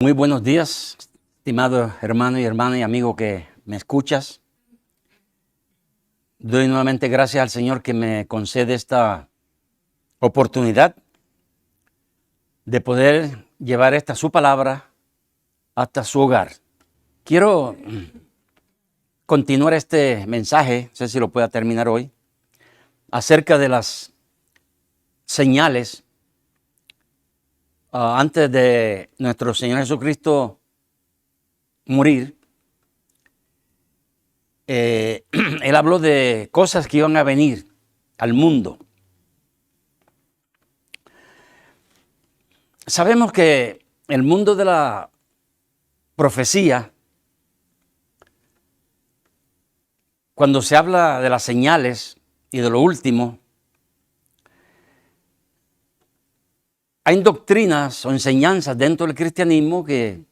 Muy buenos días, estimado hermano y hermana y amigo que me escuchas. Doy nuevamente gracias al Señor que me concede esta oportunidad de poder llevar su palabra hasta su hogar. Quiero continuar este mensaje, no sé si lo pueda terminar hoy, acerca de las señales antes de nuestro Señor Jesucristo morir. Él habló de cosas que iban a venir al mundo. Sabemos que el mundo de la profecía, cuando se habla de las señales y de lo último, hay doctrinas o enseñanzas dentro del cristianismo que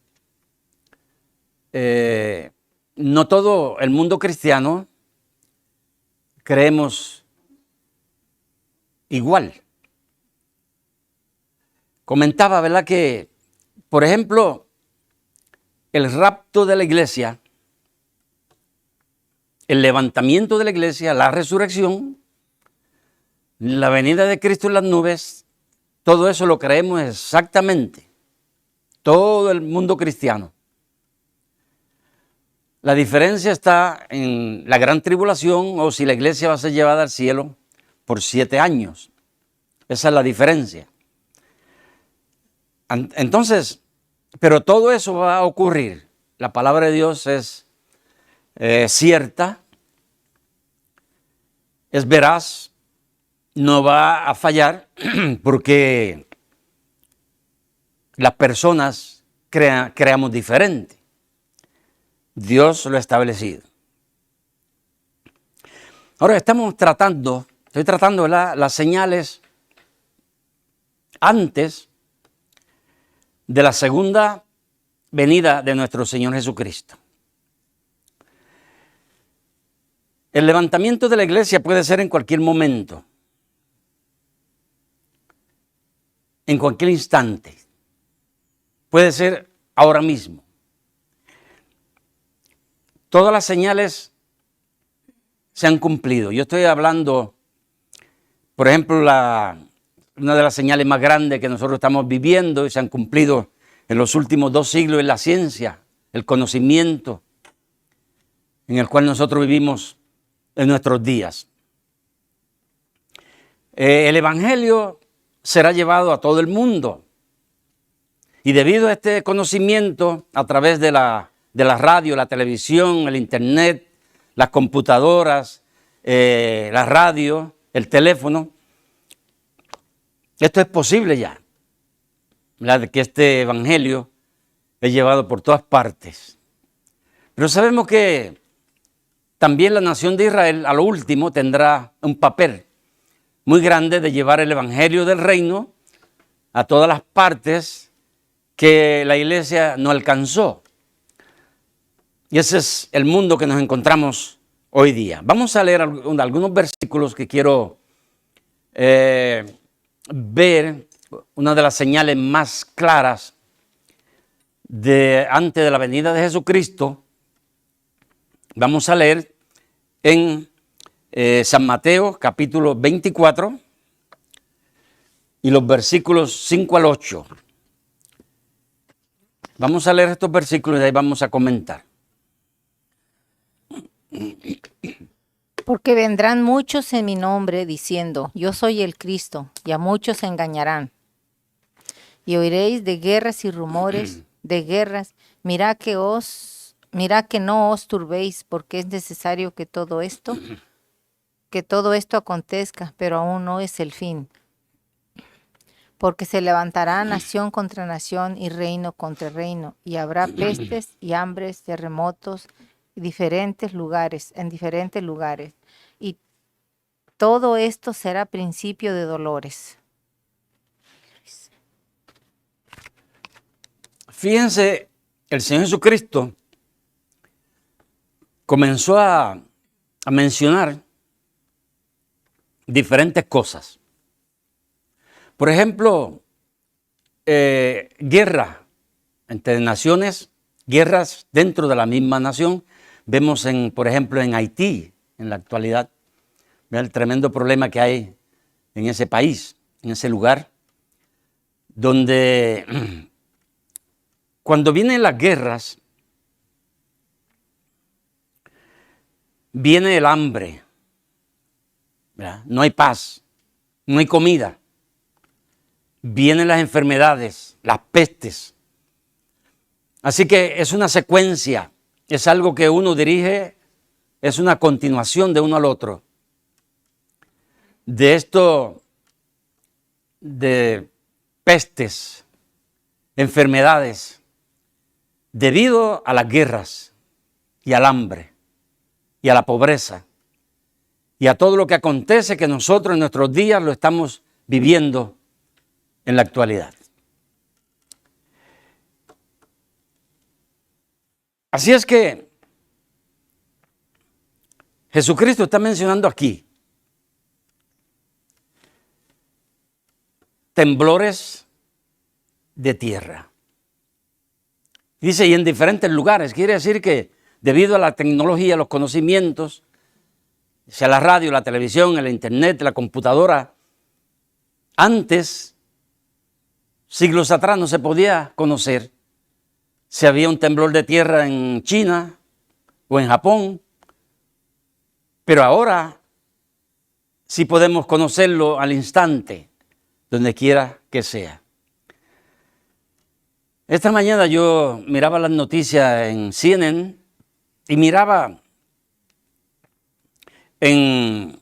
no todo el mundo cristiano creemos igual. Comentaba, ¿verdad?, que, por ejemplo, el rapto de la iglesia, el levantamiento de la iglesia, la resurrección, la venida de Cristo en las nubes, todo eso lo creemos exactamente, todo el mundo cristiano. La diferencia está en la gran tribulación o si la iglesia va a ser llevada al cielo por 7 años. Esa es la diferencia. Entonces, pero todo eso va a ocurrir. La palabra de Dios es cierta, es veraz, no va a fallar porque las personas creamos diferente. Dios lo ha establecido. Ahora estoy tratando las señales antes de la segunda venida de nuestro Señor Jesucristo. El levantamiento de la iglesia puede ser en cualquier momento, en cualquier instante. Puede ser ahora mismo. Todas las señales se han cumplido. Yo estoy hablando, por ejemplo, una de las señales más grandes que nosotros estamos viviendo y se han cumplido en los últimos 2 siglos es la ciencia, el conocimiento en el cual nosotros vivimos en nuestros días. El evangelio será llevado a todo el mundo y debido a este conocimiento a través de la radio, la televisión, el internet, las computadoras, la radio, el teléfono, esto es posible ya, ¿verdad?, que este evangelio es llevado por todas partes. Pero sabemos que también la nación de Israel a lo último tendrá un papel muy grande de llevar el evangelio del reino a todas las partes que la iglesia no alcanzó. Y ese es el mundo que nos encontramos hoy día. Vamos a leer algunos versículos que quiero ver, una de las señales más claras antes de la venida de Jesucristo. Vamos a leer en San Mateo capítulo 24 y los versículos 5 al 8. Vamos a leer estos versículos y de ahí vamos a comentar. Porque vendrán muchos en mi nombre diciendo, yo soy el Cristo, y a muchos se engañarán. Y oiréis de guerras y rumores de guerras. Mirad que no os turbéis, porque es necesario que todo esto acontezca, pero aún no es el fin. Porque se levantará nación contra nación y reino contra reino, y habrá pestes y hambres, terremotos, en diferentes lugares. Y todo esto será principio de dolores. Fíjense, el Señor Jesucristo comenzó a mencionar diferentes cosas. Por ejemplo, guerra entre naciones, guerras dentro de la misma nación. Vemos, por ejemplo, en Haití, en la actualidad, el tremendo problema que hay en ese país, en ese lugar, donde cuando vienen las guerras, viene el hambre, ¿verdad? No hay paz, no hay comida, vienen las enfermedades, las pestes. Así que es una secuencia, es algo que uno dirige, es una continuación de uno al otro. De esto, de pestes, enfermedades, debido a las guerras y al hambre y a la pobreza y a todo lo que acontece que nosotros en nuestros días lo estamos viviendo en la actualidad. Así es que Jesucristo está mencionando aquí temblores de tierra. Dice, y en diferentes lugares. Quiere decir que debido a la tecnología, los conocimientos, sea la radio, la televisión, el internet, la computadora, antes, siglos atrás, no se podía conocer si había un temblor de tierra en China o en Japón, pero ahora sí podemos conocerlo al instante, donde quiera que sea. Esta mañana yo miraba las noticias en CNN y miraba en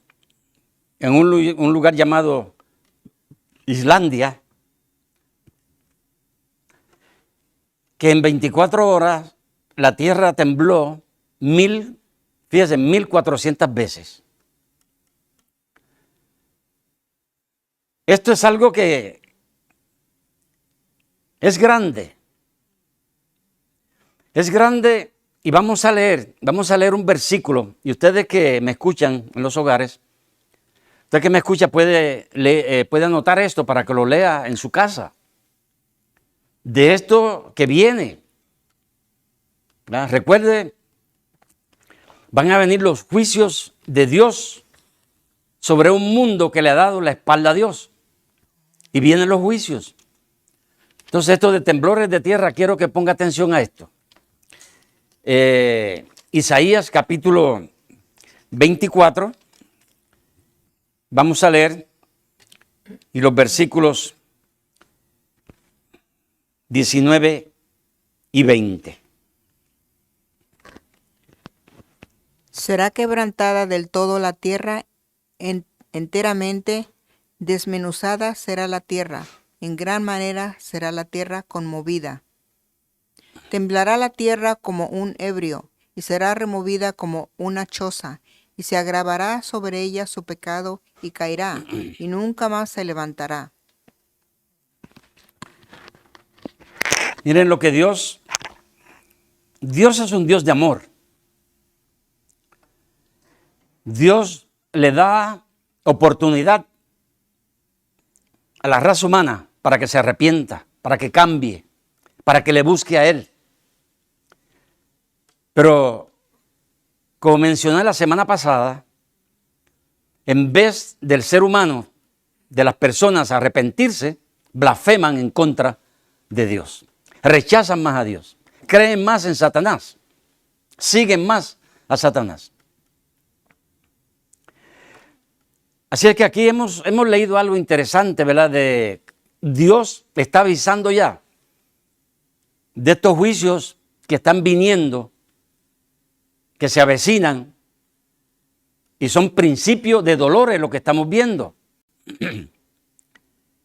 un lugar llamado Islandia, que en 24 horas la tierra tembló 1,400 veces. Esto es algo que es grande. Es grande y vamos a leer un versículo. Y ustedes que me escuchan en los hogares, usted que me escucha puede anotar esto para que lo lea en su casa. De esto que viene. ¿Verdad? Recuerde, van a venir los juicios de Dios sobre un mundo que le ha dado la espalda a Dios. Y vienen los juicios. Entonces, esto de temblores de tierra, quiero que ponga atención a esto. Isaías capítulo 24. Vamos a leer y los versículos 19 y 20. Será quebrantada del todo la tierra, enteramente desmenuzada será la tierra, en gran manera será la tierra conmovida. Temblará la tierra como un ebrio, y será removida como una choza, y se agravará sobre ella su pecado, y caerá, y nunca más se levantará. Miren lo que Dios es un Dios de amor. Dios le da oportunidad a la raza humana para que se arrepienta, para que cambie, para que le busque a Él. Pero, como mencioné la semana pasada, en vez del ser humano, de las personas arrepentirse, blasfeman en contra de Dios. Rechazan más a Dios, creen más en Satanás, siguen más a Satanás. Así es que aquí hemos leído algo interesante, ¿verdad? De Dios está avisando ya de estos juicios que están viniendo, que se avecinan y son principios de dolores lo que estamos viendo.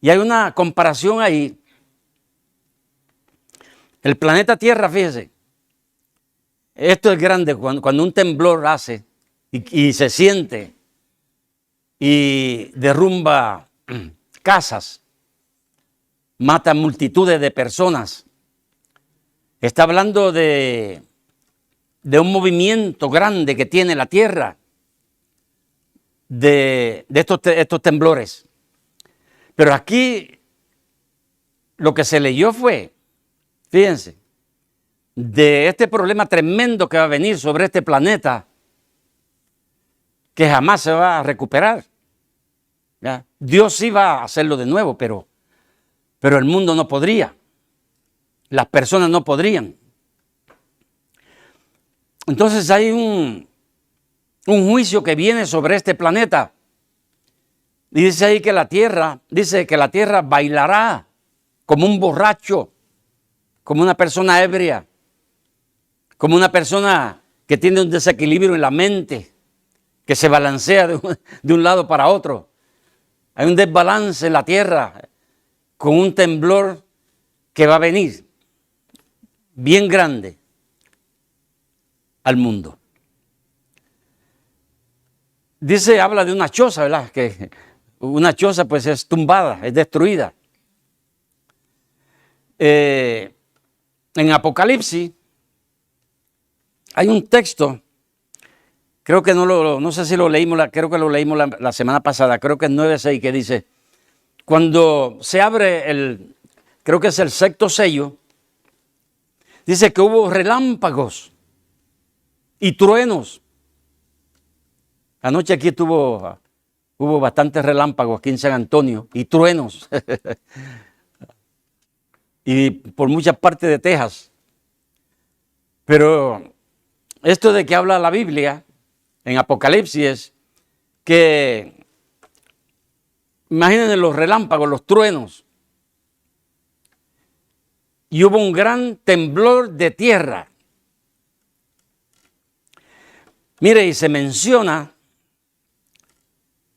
Y hay una comparación ahí. El planeta Tierra, fíjese, esto es grande cuando un temblor hace y se siente y derrumba casas, mata multitudes de personas. Está hablando de un movimiento grande que tiene la Tierra, de estos temblores. Pero aquí lo que se leyó fue, fíjense, de este problema tremendo que va a venir sobre este planeta, que jamás se va a recuperar. ¿Ya? Dios sí va a hacerlo de nuevo, pero el mundo no podría. Las personas no podrían. Entonces hay un juicio que viene sobre este planeta. Y dice ahí que la tierra bailará como un borracho, como una persona ebria, como una persona que tiene un desequilibrio en la mente, que se balancea de un lado para otro. Hay un desbalance en la tierra con un temblor que va a venir bien grande al mundo. Dice, habla de una choza, ¿verdad? Que una choza pues es tumbada, es destruida. En Apocalipsis hay un texto, creo que no sé si lo leímos, creo que lo leímos la semana pasada, creo que es 9:6, que dice, cuando se abre creo que es el sexto sello, dice que hubo relámpagos y truenos. Anoche aquí hubo bastantes relámpagos aquí en San Antonio y truenos. Y por muchas partes de Texas. Pero esto de que habla la Biblia en Apocalipsis es que, imagínense los relámpagos, los truenos. Y hubo un gran temblor de tierra. Mire, y se menciona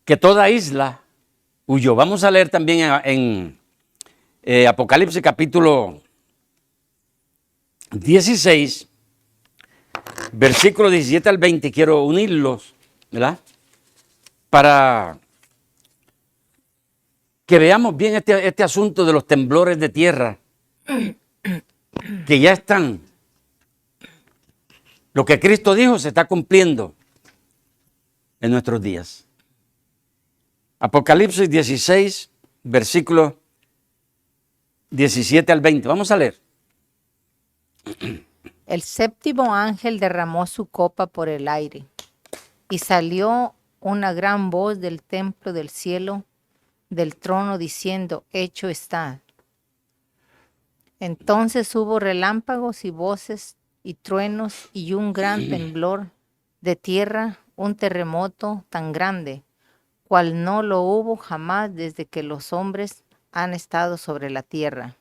que toda isla huyó. Vamos a leer también en Apocalipsis capítulo 16, versículo 17 al 20. Quiero unirlos, ¿verdad? Para que veamos bien este asunto de los temblores de tierra, que ya están. Lo que Cristo dijo se está cumpliendo en nuestros días. Apocalipsis 16, versículo 17 al 20. Vamos a leer. El séptimo ángel derramó su copa por el aire, y salió una gran voz del templo del cielo, del trono, diciendo, hecho está. Entonces hubo relámpagos y voces y truenos y un gran temblor de tierra, un terremoto tan grande, cual no lo hubo jamás desde que los hombres han estado sobre la tierra.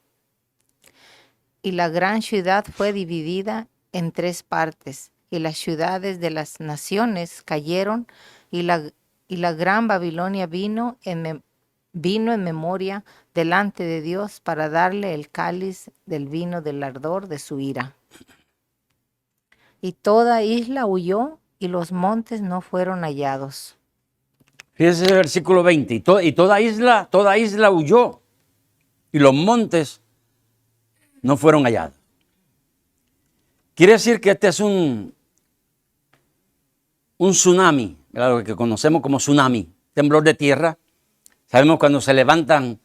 Y la gran ciudad fue dividida en 3 partes, y las ciudades de las naciones cayeron, y la gran Babilonia vino en memoria delante de Dios para darle el cáliz del vino del ardor de su ira. Y toda isla huyó, y los montes no fueron hallados. Fíjese el versículo 20. Y toda isla huyó, y los montes no fueron hallados. Quiere decir que este es un tsunami, ¿verdad? Lo que conocemos como tsunami, temblor de tierra. Sabemos cuando se levantan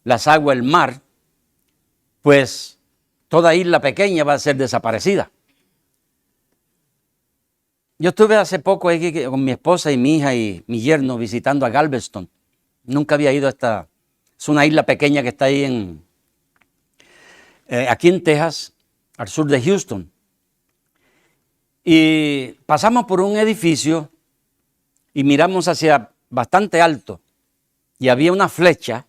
las aguas del mar, pues toda isla pequeña va a ser desaparecida. Yo estuve hace poco ahí con mi esposa y mi hija y mi yerno visitando a Galveston. Nunca había ido a es una isla pequeña que está ahí aquí en Texas, al sur de Houston. Y pasamos por un edificio y miramos hacia bastante alto y había una flecha,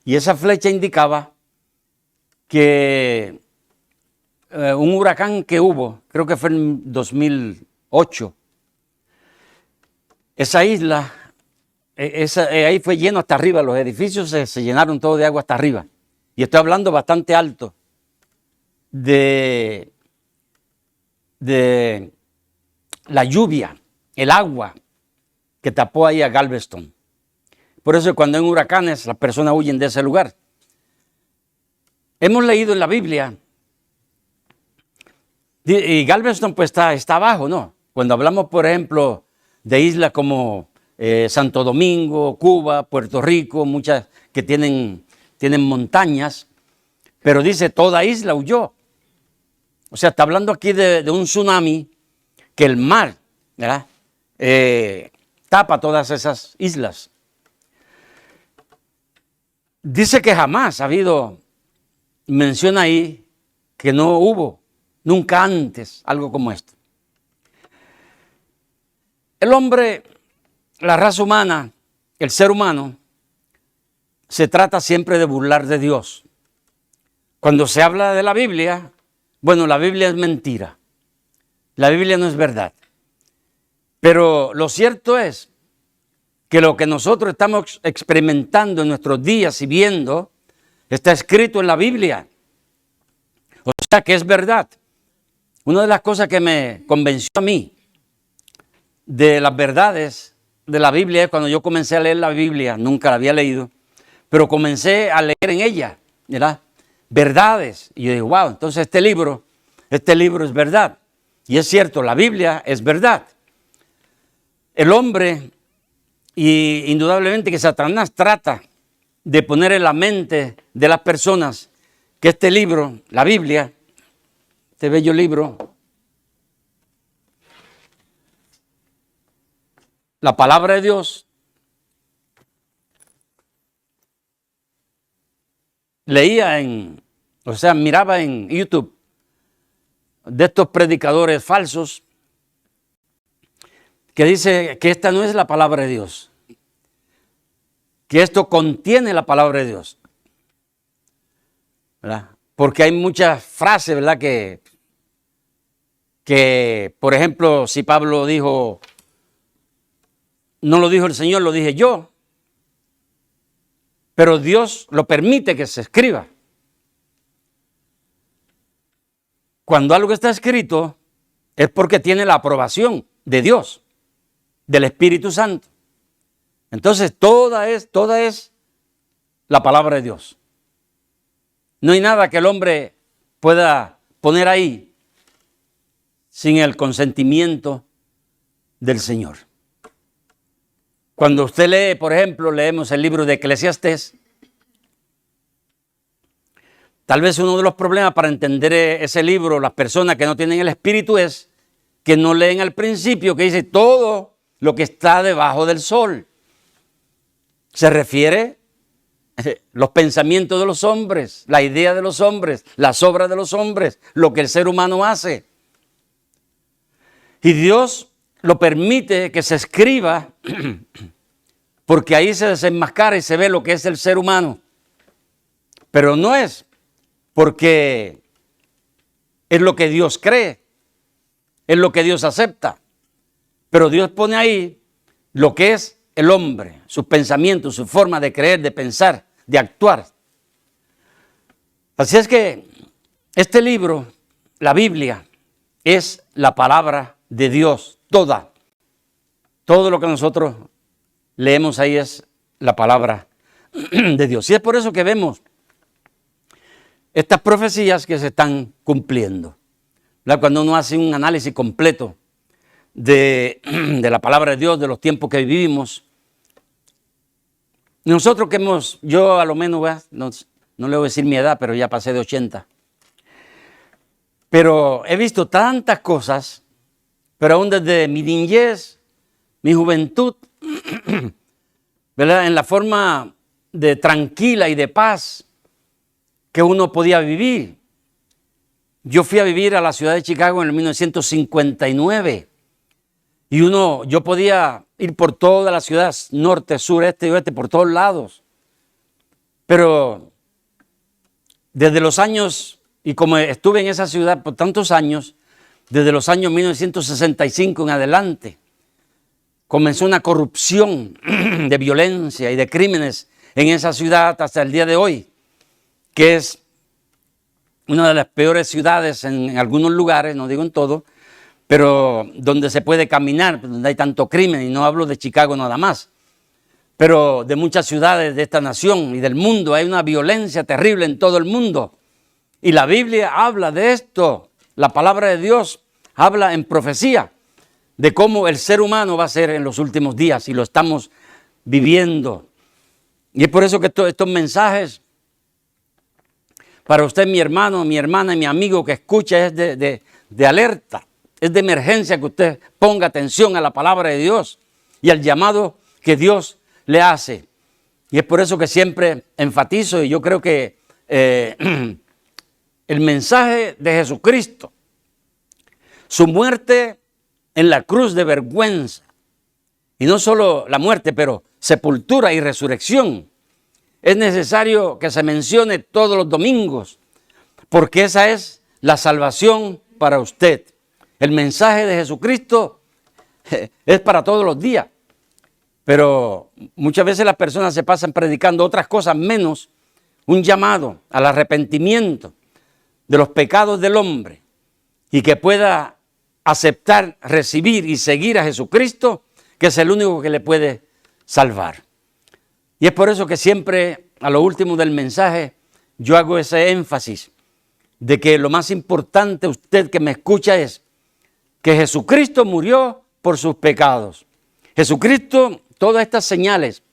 y esa flecha indicaba que un huracán que hubo, creo que fue en 2008, esa isla, ahí fue lleno hasta arriba, los edificios se llenaron todos de agua hasta arriba. Y estoy hablando bastante alto de la lluvia, el agua que tapó ahí a Galveston. Por eso cuando hay huracanes, las personas huyen de ese lugar. Hemos leído en la Biblia, y Galveston pues está abajo, ¿no? Cuando hablamos, por ejemplo, de islas como Santo Domingo, Cuba, Puerto Rico, muchas que tienen montañas, pero dice toda isla huyó. O sea, está hablando aquí de un tsunami que el mar, ¿verdad? Tapa todas esas islas. Dice que jamás ha habido, menciona ahí, que no hubo nunca antes algo como esto. El hombre, la raza humana, el ser humano, se trata siempre de burlar de Dios. Cuando se habla de la Biblia, bueno, la Biblia es mentira. La Biblia no es verdad. Pero lo cierto es que lo que nosotros estamos experimentando en nuestros días y viendo está escrito en la Biblia. O sea que es verdad. Una de las cosas que me convenció a mí de las verdades de la Biblia es cuando yo comencé a leer la Biblia, nunca la había leído, pero comencé a leer en ella, ¿verdad? Verdades. Y yo digo, wow, entonces este libro es verdad. Y es cierto, la Biblia es verdad. El hombre, y indudablemente que Satanás trata de poner en la mente de las personas que este libro, la Biblia, este bello libro, la palabra de Dios, miraba en YouTube de estos predicadores falsos que dice que esta no es la palabra de Dios, que esto contiene la palabra de Dios, ¿verdad? Porque hay muchas frases, ¿verdad? Que, por ejemplo, si Pablo dijo, no lo dijo el Señor, lo dije yo, pero Dios lo permite que se escriba. Cuando algo está escrito es porque tiene la aprobación de Dios, del Espíritu Santo. Entonces toda es la palabra de Dios. No hay nada que el hombre pueda poner ahí sin el consentimiento del Señor. Cuando usted lee, por ejemplo, leemos el libro de Eclesiastés, tal vez uno de los problemas para entender ese libro, las personas que no tienen el Espíritu, es que no leen al principio, que dice todo lo que está debajo del sol. Se refiere los pensamientos de los hombres, la idea de los hombres, las obras de los hombres, lo que el ser humano hace. Y Dios lo permite que se escriba porque ahí se desenmascara y se ve lo que es el ser humano. Pero no es porque es lo que Dios cree, es lo que Dios acepta. Pero Dios pone ahí lo que es el hombre, sus pensamientos, su forma de creer, de pensar, de actuar. Así es que este libro, la Biblia, es la palabra de Dios, toda. Todo lo que nosotros leemos ahí es la palabra de Dios. Y es por eso que vemos estas profecías que se están cumpliendo, ¿verdad? Cuando uno hace un análisis completo de la palabra de Dios, de los tiempos que vivimos. Nosotros yo a lo menos, no le voy a decir mi edad, pero ya pasé de 80. Pero he visto tantas cosas, pero aún desde mi niñez, mi juventud, ¿verdad? En la forma de tranquila y de paz que uno podía vivir. Yo fui a vivir a la ciudad de Chicago en el 1959 y yo podía ir por toda la ciudad, norte, sur, este y oeste, por todos lados. Pero desde los años, y como estuve en esa ciudad por tantos años, desde los años 1965 en adelante, comenzó una corrupción de violencia y de crímenes en esa ciudad hasta el día de hoy, que es una de las peores ciudades en algunos lugares, no digo en todo, pero donde se puede caminar, donde hay tanto crimen, y no hablo de Chicago nada más, pero de muchas ciudades de esta nación y del mundo. Hay una violencia terrible en todo el mundo. Y la Biblia habla de esto. La palabra de Dios habla en profecía de cómo el ser humano va a ser en los últimos días, y lo estamos viviendo. Y es por eso que estos mensajes para usted, mi hermano, mi hermana y mi amigo que escucha, es de alerta, es de emergencia que usted ponga atención a la palabra de Dios y al llamado que Dios le hace. Y es por eso que siempre enfatizo, y yo creo que el mensaje de Jesucristo, su muerte en la cruz de vergüenza, y no solo la muerte, pero sepultura y resurrección, es necesario que se mencione todos los domingos, porque esa es la salvación para usted. El mensaje de Jesucristo es para todos los días, pero muchas veces las personas se pasan predicando otras cosas menos un llamado al arrepentimiento de los pecados del hombre y que pueda aceptar, recibir y seguir a Jesucristo, que es el único que le puede salvar. Y es por eso que siempre a lo último del mensaje yo hago ese énfasis de que lo más importante, usted que me escucha, es que Jesucristo murió por sus pecados. Jesucristo, todas estas señales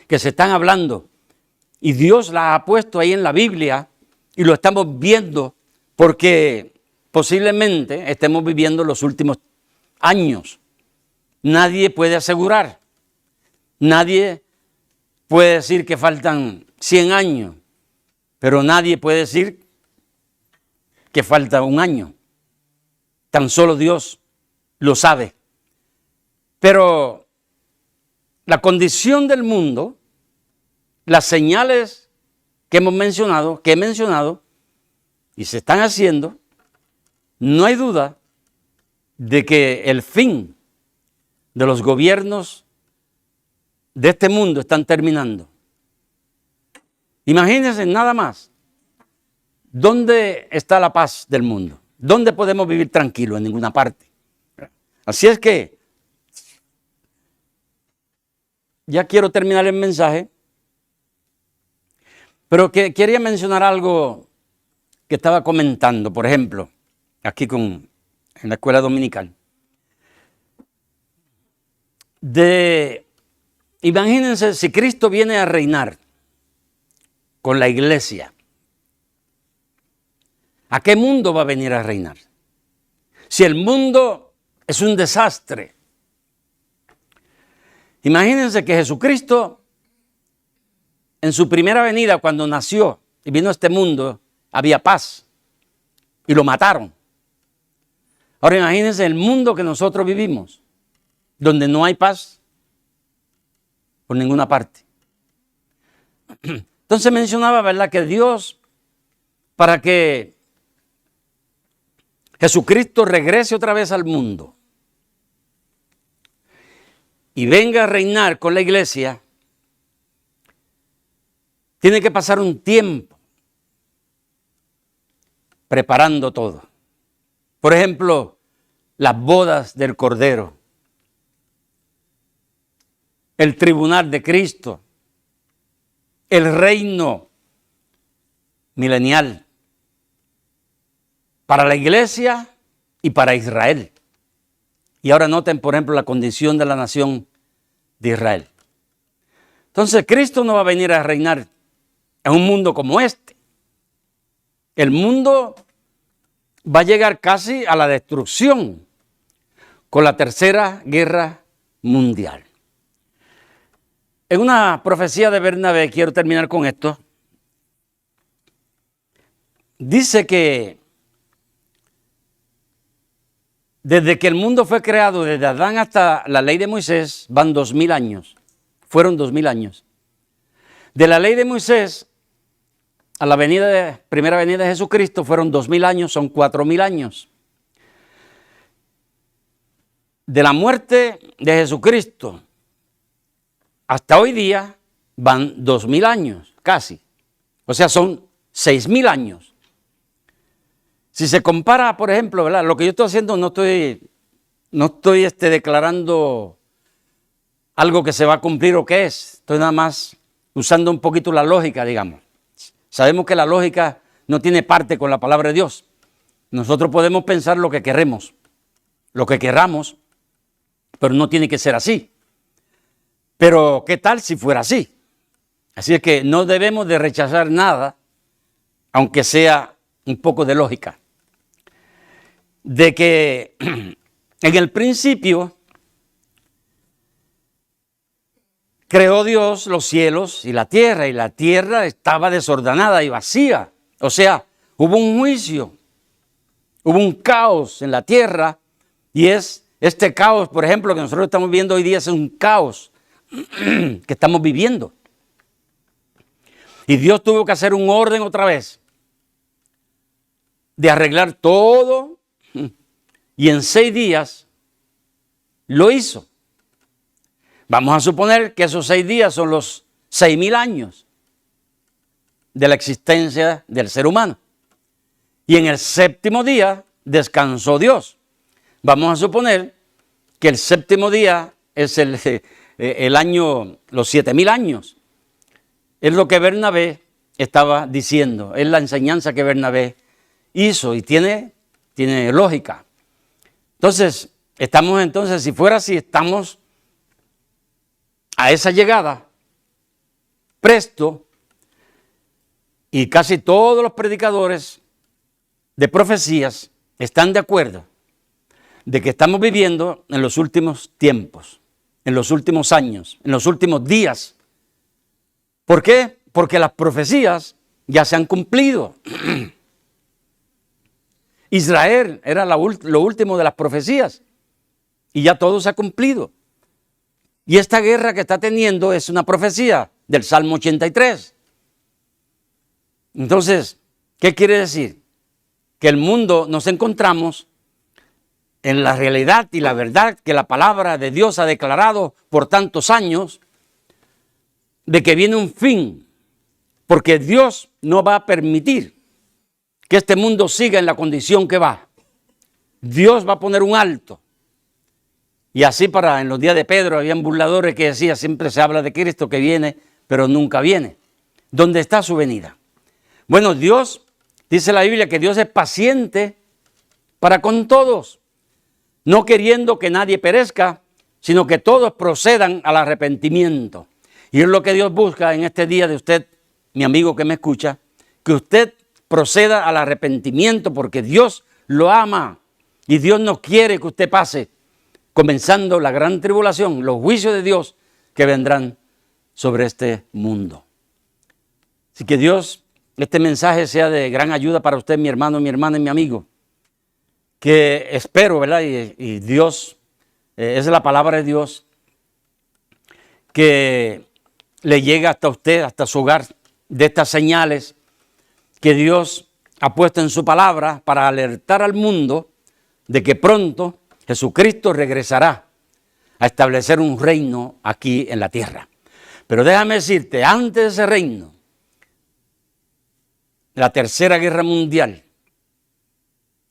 que se están hablando, y Dios las ha puesto ahí en la Biblia, y lo estamos viendo porque posiblemente estemos viviendo los últimos años. Nadie puede asegurar, nadie puede decir que faltan 100 años, pero nadie puede decir que falta un año. Tan solo Dios lo sabe. Pero la condición del mundo, las señales que he mencionado y se están haciendo, no hay duda de que el fin de los gobiernos de este mundo están terminando. Imagínense nada más. ¿Dónde está la paz del mundo? ¿Dónde podemos vivir tranquilos? En ninguna parte. Así es que ya quiero terminar el mensaje, pero que quería mencionar algo que estaba comentando, por ejemplo, aquí en la escuela dominical. Imagínense si Cristo viene a reinar con la iglesia. ¿A qué mundo va a venir a reinar? Si el mundo es un desastre. Imagínense que Jesucristo, en su primera venida, cuando nació y vino a este mundo, había paz y lo mataron. Ahora imagínense el mundo que nosotros vivimos, donde no hay paz por ninguna parte. Entonces mencionaba, ¿verdad?, que Dios, para que Jesucristo regrese otra vez al mundo y venga a reinar con la iglesia, tiene que pasar un tiempo preparando todo. Por ejemplo, las bodas del Cordero, el tribunal de Cristo, el reino milenial para la iglesia y para Israel. Y ahora noten, por ejemplo, la condición de la nación de Israel. Entonces, Cristo no va a venir a reinar en un mundo como este. El mundo va a llegar casi a la destrucción con la Tercera Guerra Mundial. En una profecía de Bernabé, quiero terminar con esto, dice que desde que el mundo fue creado, desde Adán hasta la ley de Moisés, van 2000 años. Fueron 2000 años. De la ley de Moisés a la primera venida de Jesucristo fueron 2000 años, son 4000 años. De la muerte de Jesucristo hasta hoy día van 2000 años, casi. O sea, son 6000 años. Si se compara, por ejemplo, ¿verdad?, lo que yo estoy haciendo, no estoy declarando algo que se va a cumplir o qué es. Estoy nada más usando un poquito la lógica, digamos. Sabemos que la lógica no tiene parte con la palabra de Dios. Nosotros podemos pensar lo que queremos, lo que querramos, pero no tiene que ser así. Pero, ¿qué tal si fuera así? Así es que no debemos de rechazar nada aunque sea un poco de lógica, de que en el principio creó Dios los cielos y la tierra estaba desordenada y vacía. O sea, hubo un juicio, hubo un caos en la tierra, y es este caos, por ejemplo, que nosotros estamos viendo hoy día, es un caos que estamos viviendo. Y Dios tuvo que hacer un orden otra vez, de arreglar todo, y en 6 días lo hizo. Vamos a suponer que esos 6 días son los 6,000 años de la existencia del ser humano. Y en el 7º día descansó Dios. Vamos a suponer que el 7º día es el año, los 7,000 años. Es lo que Bernabé estaba diciendo, es la enseñanza que Bernabé hizo y tiene lógica. Entonces, si fuera así, estamos a esa llegada presto, y casi todos los predicadores de profecías están de acuerdo de que estamos viviendo en los últimos tiempos, en los últimos años, en los últimos días. ¿Por qué? Porque las profecías ya se han cumplido. Israel era lo último de las profecías y ya todo se ha cumplido. Y esta guerra que está teniendo es una profecía del Salmo 83. Entonces, ¿qué quiere decir? Que el mundo nos encontramos en la realidad y la verdad que la palabra de Dios ha declarado por tantos años, de que viene un fin, porque Dios no va a permitir que este mundo siga en la condición que va. Dios va a poner un alto. Y así en los días de Pedro habían burladores que decían, siempre se habla de Cristo que viene, pero nunca viene. ¿Dónde está su venida? Bueno, Dios, dice la Biblia, que Dios es paciente para con todos, no queriendo que nadie perezca, sino que todos procedan al arrepentimiento. Y es lo que Dios busca en este día de usted, mi amigo que me escucha, que usted proceda al arrepentimiento, porque Dios lo ama y Dios no quiere que usted pase, comenzando la gran tribulación, los juicios de Dios que vendrán sobre este mundo. Así que Dios, este mensaje sea de gran ayuda para usted, mi hermano, mi hermana y mi amigo, que espero, ¿verdad? Y Dios, es la palabra de Dios, que le llegue hasta usted, hasta su hogar, de estas señales que Dios ha puesto en su palabra para alertar al mundo de que pronto Jesucristo regresará a establecer un reino aquí en la tierra. Pero déjame decirte, antes de ese reino, la tercera guerra mundial,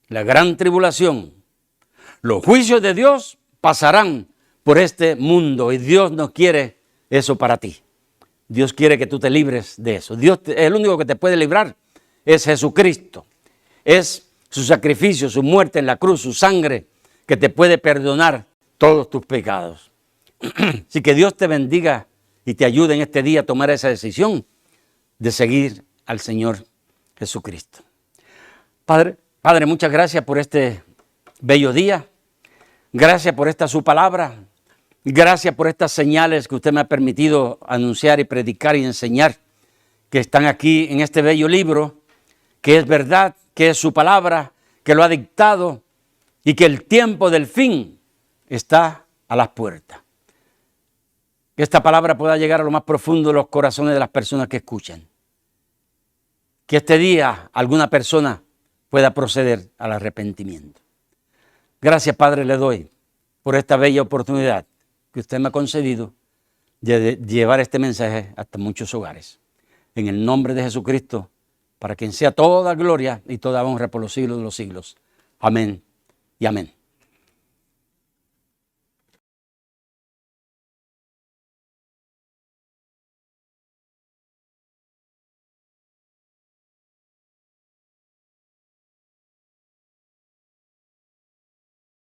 la gran tribulación, los juicios de Dios pasarán por este mundo y Dios no quiere eso para ti. Dios quiere que tú te libres de eso. Dios, el único que te puede librar es Jesucristo. Es su sacrificio, su muerte en la cruz, su sangre, que te puede perdonar todos tus pecados. Así que Dios te bendiga y te ayude en este día a tomar esa decisión de seguir al Señor Jesucristo. Padre, muchas gracias por este bello día. Gracias por esta su palabra. Gracias por estas señales que usted me ha permitido anunciar y predicar y enseñar, que están aquí en este bello libro, que es verdad, que es su palabra, que lo ha dictado y que el tiempo del fin está a las puertas. Que esta palabra pueda llegar a lo más profundo de los corazones de las personas que escuchan. Que este día alguna persona pueda proceder al arrepentimiento. Gracias, Padre, le doy por esta bella oportunidad que usted me ha concedido de llevar este mensaje hasta muchos hogares. En el nombre de Jesucristo, para quien sea toda gloria y toda honra por los siglos de los siglos. Amén y amén.